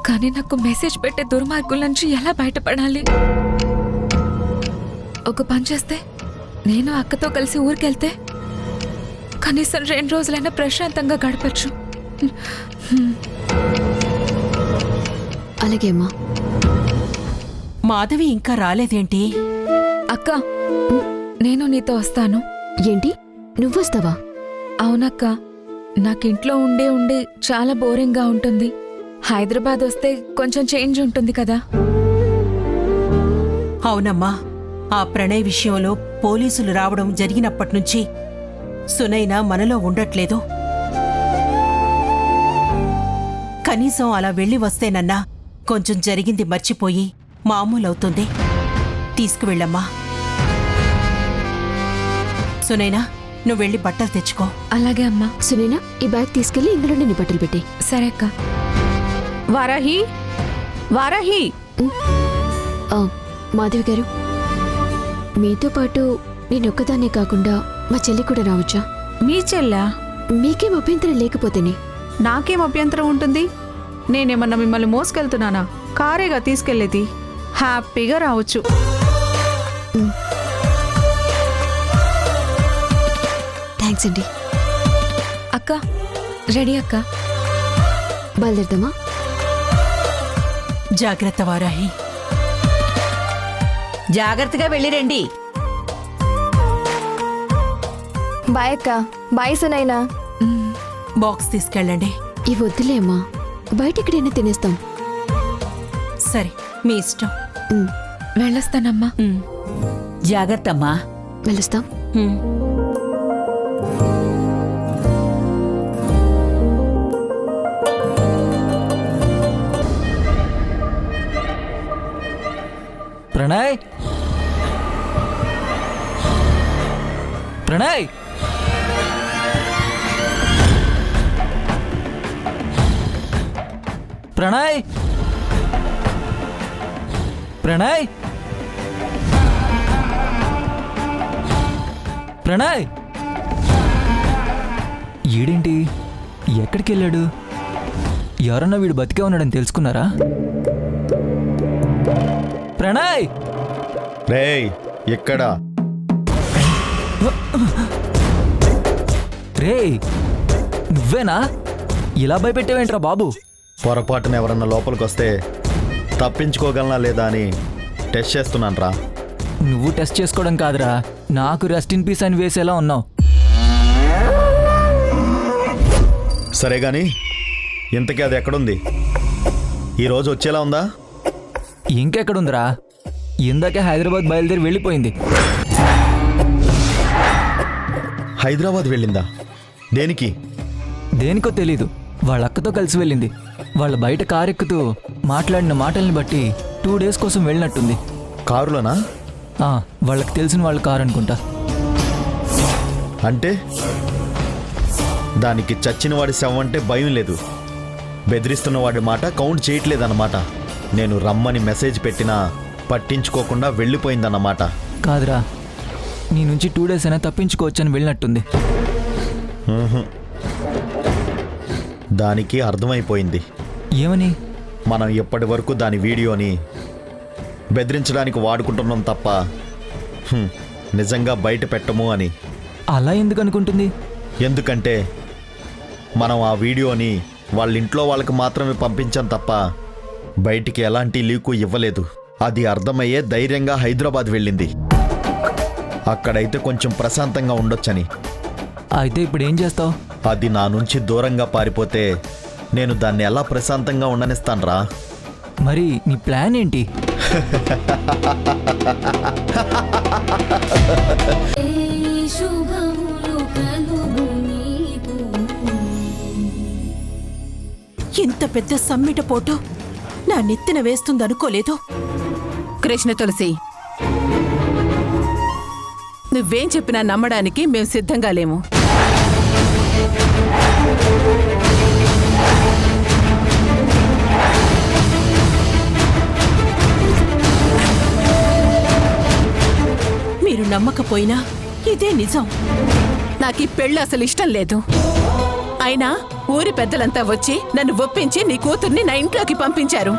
కానీ నాకు మెసేజ్ పెట్టే దుర్మార్గుల నుంచి ఎలా బయటపడాలి? ఒక పని చేస్తే, నేను అక్కతో కలిసి ఊరికెళ్తే కనీసం 2 రోజులైనా ప్రశాంతంగా గడపచ్చు. అలాగే అమ్మా. మాధవి ఇంకా రాలేదేంటి? అక్క, నేను నీతో వస్తాను. ఏంటి, నువ్వొస్తావా? అవునక్క, నాకింట్లో ఉండి ఉండి చాలా బోరింగ్గా ఉంటుంది. హైదరాబాద్ వస్తే కొంచెం చేంజ్ ఉంటుంది కదా. అవునమ్మా, ఆ ప్రణయ్ విషయంలో పోలీసులు రావడం జరిగినప్పట్నుంచి సునైన మనలో ఉండట్లేదు. కనీసం అలా వెళ్ళి వస్తేనన్నా కొంచెం జరిగింది మర్చిపోయి మామూలవుతుంది. తీసుకువెళ్ళమ్మా. సునైనా, నువ్వు వెళ్ళి బట్టలు తెచ్చుకో. అలాగే అమ్మా. సునీనా, ఈ బ్యాగ్ తీసుకెళ్లి ఇందులోనే నీ బట్టలు పెట్టే. సరే అక్క. వారాహి, వారాహి. మాధవి గారు, మీతో పాటు నేనొక్కదాన్నే కాకుండా మా చెల్లి కూడా రావచ్చా? మీ చెల్లా? మీకేం అభ్యంతరం లేకపోతేనే. నాకేం అభ్యంతరం ఉంటుంది? నేనేమన్నా మిమ్మల్ని మోసుకెళ్తున్నానా? కారేగా తీసుకెళ్లేది. హ్యాపీగా రావచ్చు. థ్యాంక్స్ అండి. అక్క, రెడీ అక్క. బయలుదేరదామా? జాగ్రత్త వారాహి. జాగ్రత్తగా వెళ్ళిరండి. బాయ్ అక్క. బాయ్ సునైనా. బాక్స్ తీసుకెళ్ళండి. ఇవి వద్దులే అమ్మా, బయటెక్కడైనా తినేస్తాం. సరే, మీ ఇష్టం. వెళ్ళొస్తానమ్మా. జాగ్రత్తమ్మా. వెళ్ళొస్తాం. ప్రణయ్, ప్రణయ్. ప్రణయ్ ప్రణయ్ ప్రణయ్ ఈడేంటి ఎక్కడికి వెళ్ళాడు? ఎవరన్నా వీడు బతికే ఉన్నాడని తెలుసుకున్నారా? ప్రణయ్ రేయ్ ఎక్కడ? రేయ్ నువ్వేనా? ఇలా భయపెట్టావేంట్రా బాబు? పొరపాటున ఎవరన్నా లోపలికి వస్తే తప్పించుకోగలనా లేదా అని టెస్ట్ చేస్తున్నాను రా. నువ్వు టెస్ట్ చేసుకోవడం కాదురా, నాకు రెస్ట్ ఇన్ పీస్ అని వేసేలా ఉన్నావు. సరే గాని ఇంతకీ అది ఎక్కడుంది? ఈరోజు వచ్చేలా ఉందా? ఇంకెక్కడుందిరా, ఇందాకే హైదరాబాద్ బయలుదేరి వెళ్ళిపోయింది. హైదరాబాద్ వెళ్ళిందా? దేనికి? దేనికో తెలీదు, వాళ్ళ అక్కతో కలిసి వెళ్ళింది. వాళ్ళ బయట కారు ఎక్కుతూ మాట్లాడిన మాటల్ని బట్టి 2 days కోసం వెళ్ళినట్టుంది. కారులోనా? వాళ్ళకి తెలిసిన వాళ్ళ కారు అనుకుంటా. అంటే దానికి చచ్చిన వాడి శవం అంటే భయం లేదు, బెదిరిస్తున్న వాడి మాట కౌంట్ చేయట్లేదన్నమాట. నేను రమ్మని మెసేజ్ పెట్టినా పట్టించుకోకుండా వెళ్ళిపోయిందన్నమాట. కాదురా, నీ నుంచి 2 days అయినా తప్పించుకోవచ్చని వెళ్ళినట్టుంది. దానికి అర్థమైపోయింది. ఏమని? మనం ఎప్పటి వరకు దాని వీడియోని బెదిరించడానికి వాడుకుంటున్నాం తప్ప నిజంగా బయట పెట్టము అని. అలా ఎందుకు అనుకుంటుంది? ఎందుకంటే మనం ఆ వీడియోని వాళ్ళ ఇంట్లో వాళ్ళకి మాత్రమే పంపించాం తప్ప బయటికి ఎలాంటి లీకు ఇవ్వలేదు. అది అర్థమయ్యే ధైర్యంగా హైదరాబాద్ వెళ్ళింది. అక్కడైతే కొంచెం ప్రశాంతంగా ఉండొచ్చని. అయితే ఇప్పుడు ఏం చేస్తావు? అది నా నుంచి దూరంగా పారిపోతే నేను దాన్ని ఎలా ప్రశాంతంగా ఉండనిస్తానురా? మరి నీ ప్లాన్ ఏంటి? ఇంత పెద్ద సమ్మిట పోటు నా నెత్తిన వేస్తుందనుకోలేదు. కృష్ణ తులసి, నువ్వేం చెప్పినా నమ్మడానికి మేం సిద్ధంగా లేము. మీరు నమ్మకపోయినా ఇదే నిజం. నాకు ఈ పెళ్ళి అసలు ఇష్టం లేదు. అయినా ఊరి పెద్దలంతా వచ్చి నన్ను ఒప్పించి నీ కూతుర్ని నా ఇంట్లోకి పంపించారు.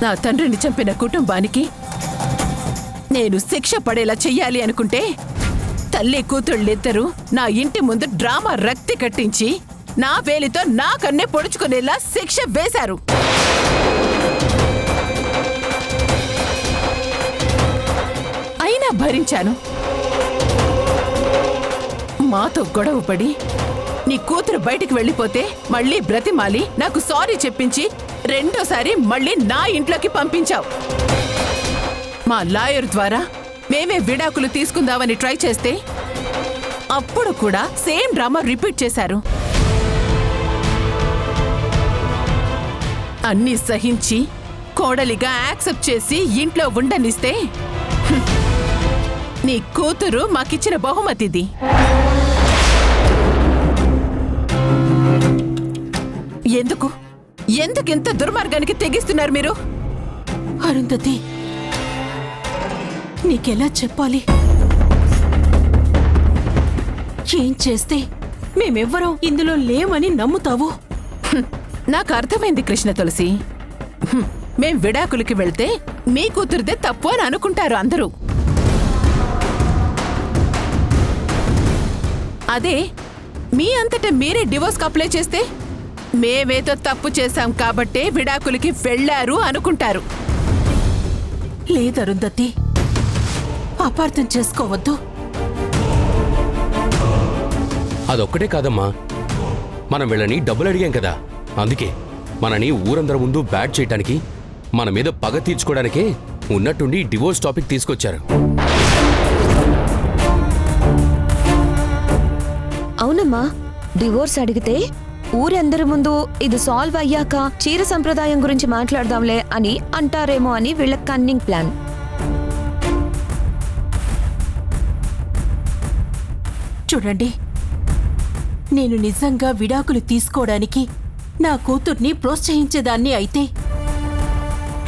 నా తండ్రిని చంపిన కుటుంబానికి నేను శిక్ష పడేలా చెయ్యాలి అనుకుంటే తల్లి కూతుళ్ళిద్దరూ నా ఇంటి ముందు డ్రామా రక్తి కట్టించి నా వేలితో నా కన్నే పొడుచుకునేలా శిక్ష వేశారు. అయినా భరించాను. మాతో గొడవపడి నీ కూతురు బయటికి వెళ్ళిపోతే మళ్ళీ బ్రతిమాలి నాకు సారీ చెప్పించి రెండోసారి మళ్ళీ నా ఇంట్లోకి పంపించావు. మా లాయర్ ద్వారా మేమే విడాకులు తీసుకుందామని ట్రై చేస్తే అప్పుడు కూడా సేమ్ డ్రామా రిపీట్ చేశారు. అన్నీ సహించి కోడలిగా యాక్సెప్ట్ చేసి ఇంట్లో ఉండనిస్తే నీ కూతురు మాకిచ్చిన బహుమతిది. ఎందుకు ఎందుకింత దుర్మార్గానికి తెగిస్తున్నారు మీరు? అరుంధతి, నీకెలా చెప్పాలి? ఏం చేస్తే మేమెవ్వరూ ఇందులో లేమని నమ్ముతావు? నాకు అర్థమైంది కృష్ణ తులసి. మేం విడాకులకి వెళ్తే మీ కూతురిదే తప్పు అని అనుకుంటారు అందరూ. అదే మీ అంతటా మీరే డివోర్స్కి అప్లై చేస్తే మేమేదో తప్పు చేశాం కాబట్టే విడాకులకి వెళ్లారు అనుకుంటారు. లేదరుంధతి, అపార్థం చేసుకోవద్దు. అదొక్కటే కాదమ్మా, మనం వీళ్ళని డబ్బులు అడిగాం కదా, అందుకే మనని ఊరందరి ముందు బ్యాట్ చేయటానికి మన మీద పగ తీర్చుకోవడానికే ఉన్నట్టుండి డివోర్స్ టాపిక్ తీసుకొచ్చారు. అవునమ్మా, డివోర్స్ అడిగితే ఊరందరి ముందు ఇది సాల్వ్ అయ్యాక చీర సంప్రదాయం గురించి మాట్లాడదాంలే అని అంటారేమో అని వీళ్ళ కన్నింగ్ ప్లాన్. చూడండి, నేను నిజంగా విడాకులు తీసుకోవడానికి నా కూతుర్ని ప్రోత్సహించేదాన్ని అయితే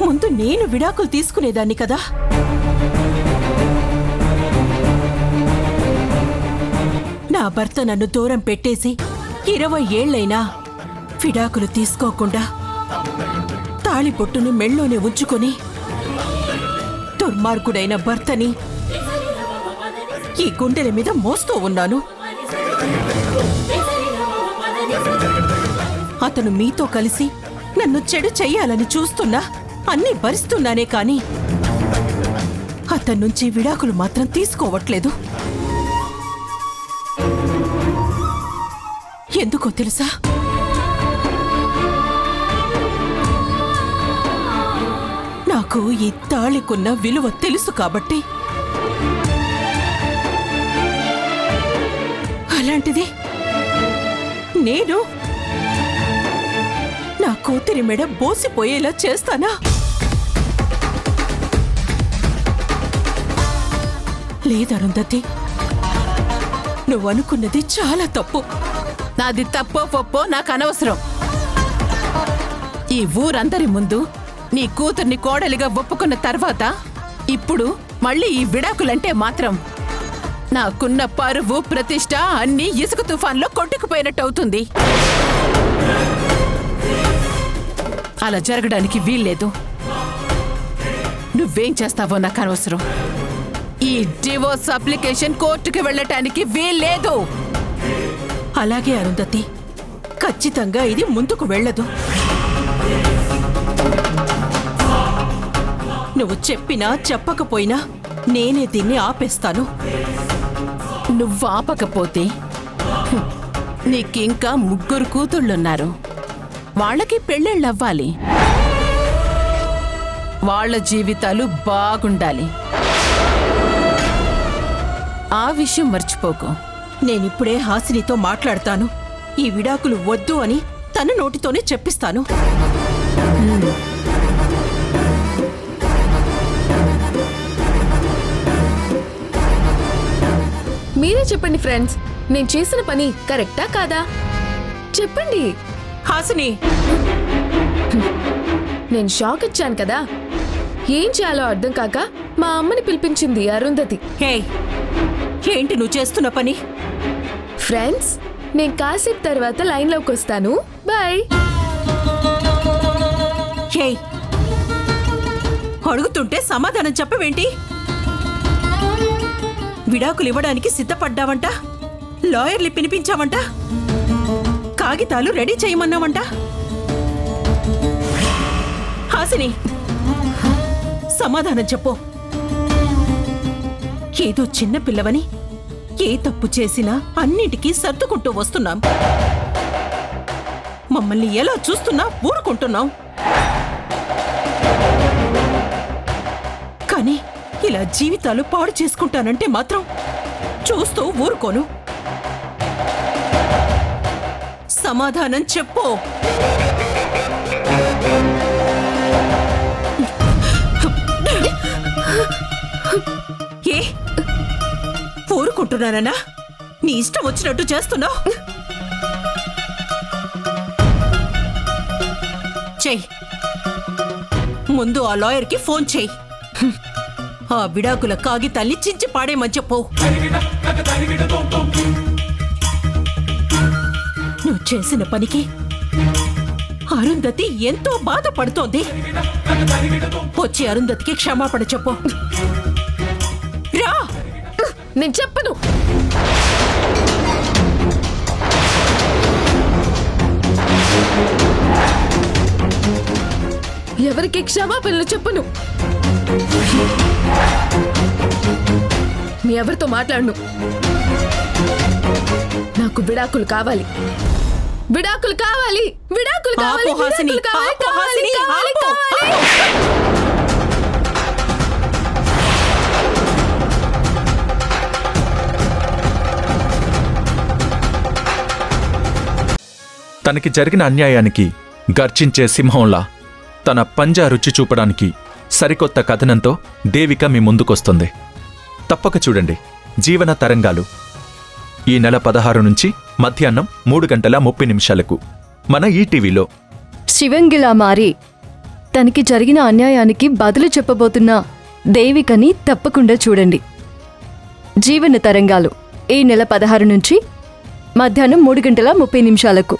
ముందు నేను విడాకులు తీసుకునేదాన్ని కదా. నా భర్త నన్ను దూరం పెట్టేసి 20 ఏళ్లైనా విడాకులు తీసుకోకుండా తాళిబొట్టును మెళ్ళోనే ఉంచుకొని దుర్మార్గుడైన భర్తని ఈ గుండెల మీద మోస్తూ ఉన్నాను. అతను మీతో కలిసి నన్ను చెడు చెయ్యాలని చూస్తున్నా అన్నీ భరిస్తున్నానే కాని అతని నుంచి విడాకులు మాత్రం తీసుకోవట్లేదు. ఎందుకో తెలుసా? నాకు ఈ తాళికున్న విలువ తెలుసు కాబట్టి. అలాంటిది నేను నా కూతురి మెడ బోసిపోయేలా చేస్తానా? లేదరుంధతి, నువ్వనుకున్నది చాలా తప్పు. నాది తప్పో పొప్పో నాకు అనవసరం. ఈ ఊరందరి ముందు నీ కూతుర్ని కోడలిగా ఒప్పుకున్న తర్వాత ఇప్పుడు మళ్ళీ ఈ విడాకులంటే మాత్రం నాకున్న పరువు ప్రతిష్ట అన్నీ ఇసుక తుఫాన్లో కొట్టుకుపోయినట్టవుతుంది. అలా జరగడానికి వీల్లేదు. నువ్వేం చేస్తావో నాకు అనవసరం. ఈ డివోర్స్ అప్లికేషన్ కోర్టుకి వెళ్ళటానికి వీల్లేదు. అలాగే అరుంధతి, ఖచ్చితంగా ఇది ముందుకు వెళ్ళదు. నువ్వు చెప్పినా చెప్పకపోయినా నేనే దీన్ని ఆపేస్తాను. నువ్వు ఆపకపోతే నీకింకా 3 కూతుళ్ళున్నారు. వాళ్ళకి పెళ్ళిళ్ళవ్వాలి. వాళ్ళ జీవితాలు బాగుండాలి. ఆ విషయం మర్చిపోకు. నేనిప్పుడే హాసినితో మాట్లాడతాను. ఈ విడాకులు వద్దు అని తన నోటితోనే చెప్పిస్తాను. మీరే చెప్పండి ఫ్రెండ్స్, నేను చేసిన పని కరెక్టా కాదా చెప్పండి. హాసిని, నేను షాక్ ఇచ్చాను కదా, ఏం చేయాలో అర్థం కాక మా అమ్మని పిలిపించింది అరుంధతి. ఏంటి నువ్వు చేస్తున్న పని? ఫ్రెండ్స్, నేను కాసేపు తర్వాత లైన్లోకి వస్తాను. బాయ్. అడుగుతుంటే సమాధానం చెప్పవేంటి? విడాకులు ఇవ్వడానికి సిద్ధపడ్డావంట, లాయర్లు పిలిపించావంట, కాగితాలు రెడీ చేయమన్నావంట. హాసిని, సమాధానం చెప్పు. ఏదో చిన్న పిల్లవని ఏ తప్పు చేసినా అన్నిటికీ సర్దుకుంటూ వస్తున్నాం. మమ్మల్ని ఎలా చూస్తున్నా ఊరుకుంటున్నాం. కానీ ఇలా జీవితాలు పాడు చేసుకుంటానంటే మాత్రం చూస్తూ ఊరుకోను. సమాధానం చెప్పు. ఏ ఊరుకుంటున్నానన్నా? నీ ఇష్టం వచ్చినట్టు చేస్తున్నావు. చెయ్యి. ముందు ఆ లాయర్కి ఫోన్ చెయ్యి. ఆ విడాకుల కాగితాల్ని చించి పాడేమని చెప్పు. నువ్వు చేసిన పనికి అరుంధతి ఎంతో బాధపడుతోంది. వచ్చి అరుంధతికి క్షమాపణ చెప్పు. రా. నేను చెప్పను. ఎవరికి క్షమాపణలు చెప్పను. మీ ఎవరితో మాట్లాడను. నాకు విడాకులు కావాలి. విడాకులు కావాలి. విడాకులు కావాలి. ఆపు హాసిని, విడాకులు కావాలి. ఆపు హాసిని, కావాలి, ఆపు. కావాలి. తనకి జరిగిన అన్యాయానికి గర్జించే సింహంలా తన పంజా రుచి చూపడానికి సరికొత్త కథనంతో దేవిక మీ ముందుకొస్తుంది. తప్పక చూడండి జీవన తరంగాలు. ఈ నెల 16 నుంచి మధ్యాహ్నం 3:30 మన ఈటీవీలో. శివంగిలా మారి తనకి జరిగిన అన్యాయానికి బదులు చెప్పబోతున్న దేవికని తప్పకుండా చూడండి. జీవన తరంగాలు ఈ నెల 16 నుంచి మధ్యాహ్నం 3:30